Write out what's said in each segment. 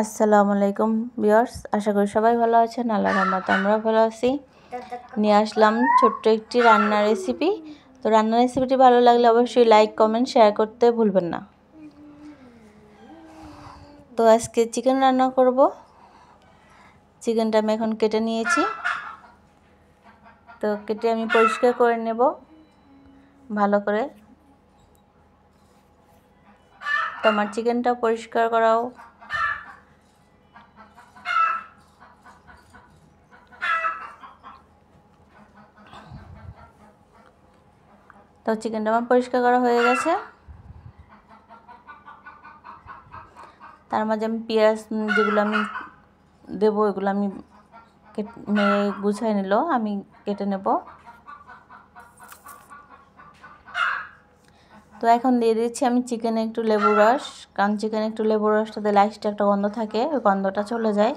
আসসালামু আলাইকুম ভিউয়ার্স, আশা করি সবাই ভালো আছেন। আল্লাহর রহমতে আমরাও ভালো আছি। নিয়ে আসলাম ছোট্ট একটি রান্নার রেসিপি। তো রান্নার রেসিপিটি ভালো লাগলে অবশ্যই লাইক, কমেন্ট, শেয়ার করতে ভুলবেন না। তো আজকে চিকেন রান্না করব। চিকেনটা আমি এখন কেটে নিয়েছি। তো কেটে আমি পরিষ্কার করে নেব ভালো করে। তো আমার চিকেনটা পরিষ্কার করাও তো চিকেনটা আমার পরিষ্কার করা হয়ে গেছে। তার মাঝে আমি পেঁয়াজ যেগুলো আমি দেবো এগুলো আমি গুছিয়ে নিল, আমি কেটে নেব। তো এখন দিয়ে দিচ্ছি আমি চিকেনে একটু লেবু রস, কারণ চিকেনে একটু লেবু রসটা দিলে লাস্টে একটা গন্ধ থাকে, ওই গন্ধটা চলে যায়।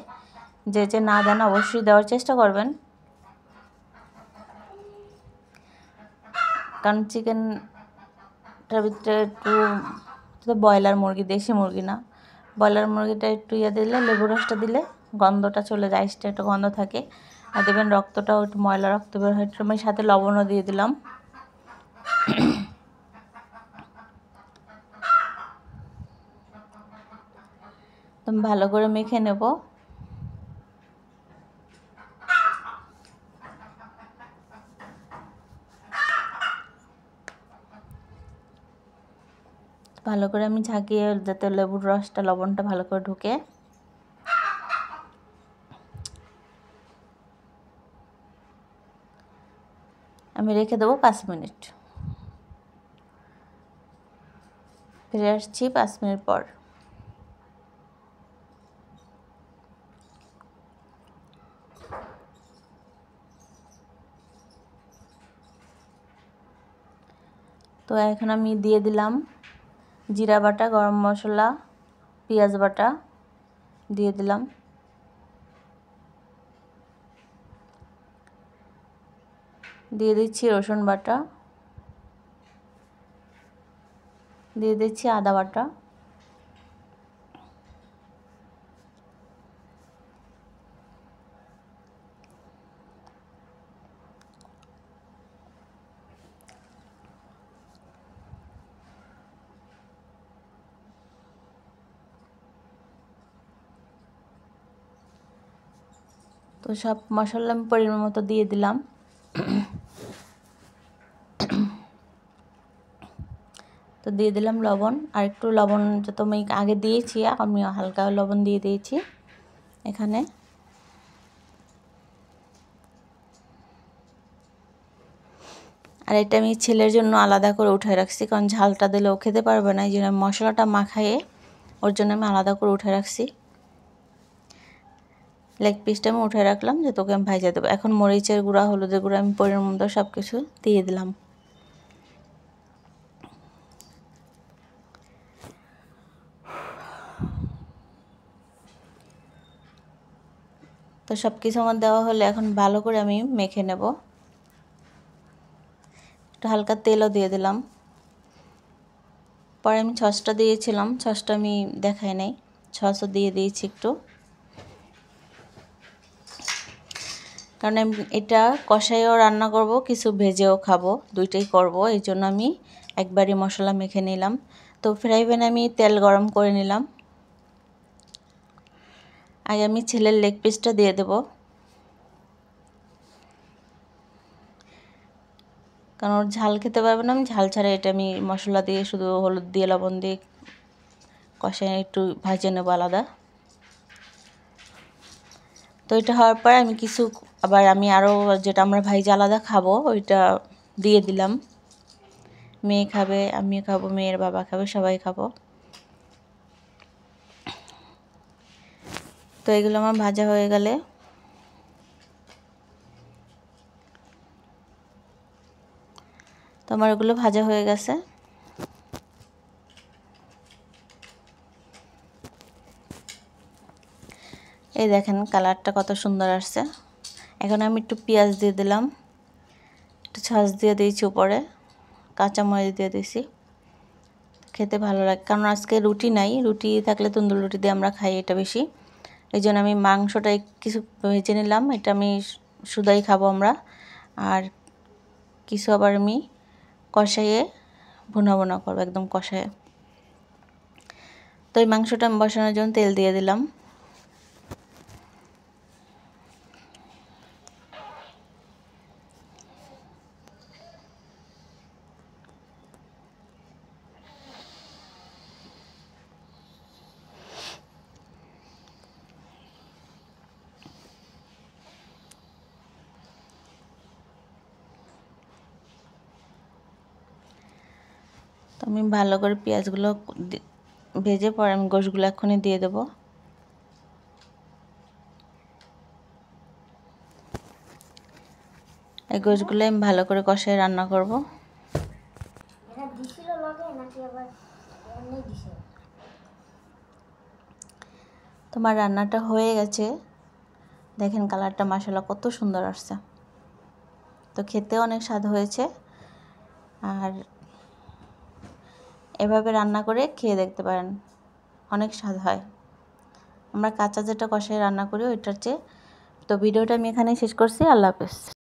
যে না দেন অবশ্যই দেওয়ার চেষ্টা করবেন, কারণ চিকেনটার ভিতরে একটু ব্রয়লার মুরগি, দেশি মুরগি না, ব্রয়লার মুরগিটা একটু দিলে লেবু রসটা দিলে গন্ধটা চলে যায়, লাস্টে একটা গন্ধ থাকে। আর দেবেন রক্তটাও একটু ময়লা রক্ত বের হয়, একটু আমি সাথে লবণও দিয়ে দিলাম। ভালো করে মেখে নেব। ভালো করে আমি ঝাঁকিয়ে যাতে লেবুর রসটা লবণটা ভালো করে ঢুকে। আমি রেখে দেবো 5 মিনিট। ফিরে আসছি 5 মিনিট পর। তো এখন আমি দিয়ে দিলাম জিরা বাটা, গরম মশলা, পেঁয়াজ বাটা দিয়ে দিলাম। দিয়ে দিচ্ছি রসুন বাটা, দিয়ে দিচ্ছি আদা বাটা, তো সব মশলা আমি পরিমাণ মতো দিয়ে দিলাম। তো দিয়ে দিলাম লবণ, আর একটু লবণ যত আমি আগে দিয়েছি আমি হালকা লবণ দিয়ে দিয়েছি এখানে। আর এটা আমি ছেলের জন্য আলাদা করে উঠে রাখছি, কারণ ঝালটা দিলে ও খেতে পারবে না, এই জন্য মশলাটা মাখায়ে ওর জন্য আমি আলাদা করে উঠে রাখছি। লেগ পিসটা আমি উঠে রাখলাম যে তোকে আমি ভাজা দেবো। এখন মরিচের গুঁড়া, হলুদের গুঁড়া আমি পরিমাণ মতো সব কিছু দিয়ে দিলাম। তো সব কিছু আমার দেওয়া হলে এখন ভালো করে আমি মেখে নেব। একটু হালকা তেলও দিয়ে দিলাম। পরে আমি সসটা দিয়েছিলাম, সসটা আমি দেখাই নাই, সসও দিয়ে দিয়েছি একটু, কারণ আমি এটা কষাইও রান্না করব, কিছু ভেজেও খাবো, দুইটাই করব, এই জন্য আমি একবারই মশলা মেখে নিলাম। তো ফ্রাই প্যানে আমি তেল গরম করে নিলাম। আগে আমি ছেলের লেগ পিসটা দিয়ে দেব, কারণ ওর ঝাল খেতে পারবে না, আমি ঝাল ছাড়া এটা আমি মশলা দিয়ে শুধু হলুদ দিয়ে লবণ দিয়ে কষাই একটু ভাজে নেব আলাদা। তো এটা হওয়ার পর আমি কিছু আবার আমি আরও যেটা আমরা ভাইজা আলাদা খাবো ওইটা দিয়ে দিলাম। মেয়ে খাবে, আমিও খাবো, মেয়ের বাবা খাবে, সবাই খাবো। তো এগুলো আমার ভাজা হয়ে গেলে তো আমার এগুলো ভাজা হয়ে গেছে। এই দেখেন কালারটা কত সুন্দর আসছে। এখন আমি একটু পেঁয়াজ দিয়ে দিলাম, একটু ছাঁচ দিয়ে দিয়েছি উপরে, কাঁচামরিচ দিয়ে দিয়েছি, খেতে ভালো লাগে, কারণ আজকে রুটি নাই, রুটি থাকলে তন্দুর রুটি দিয়ে আমরা খাই এটা বেশি। এই জন্য আমি মাংসটা কিছু ভেজে নিলাম, এটা আমি শুধাই খাবো আমরা, আর কিছু আবার আমি কষাইয়ে ভুনা ভুনা করবো একদম কষাইয়ে। তো এই মাংসটা আমি বসানোর জন্য তেল দিয়ে দিলাম। তো আমি ভালো করে পেঁয়াজগুলো ভেজে পরে আমি গোশগুলো এক্ষুনি দিয়ে দেবো। এই গোশগুলো আমি ভালো করে কষায় রান্না করব। তোমার রান্নাটা হয়ে গেছে, দেখেন কালারটা মাশাআল্লাহ কত সুন্দর আসছে। তো খেতে অনেক স্বাদ হয়েছে, আর এভাবে রান্না করে খেয়ে দেখতে পারেন, অনেক স্বাদ হয়। আমরা কাঁচা যেটা কষায় রান্না করি ওইটার চেয়ে। তো ভিডিওটা আমি এখানেই শেষ করছি। আল্লাহ হাফেজ।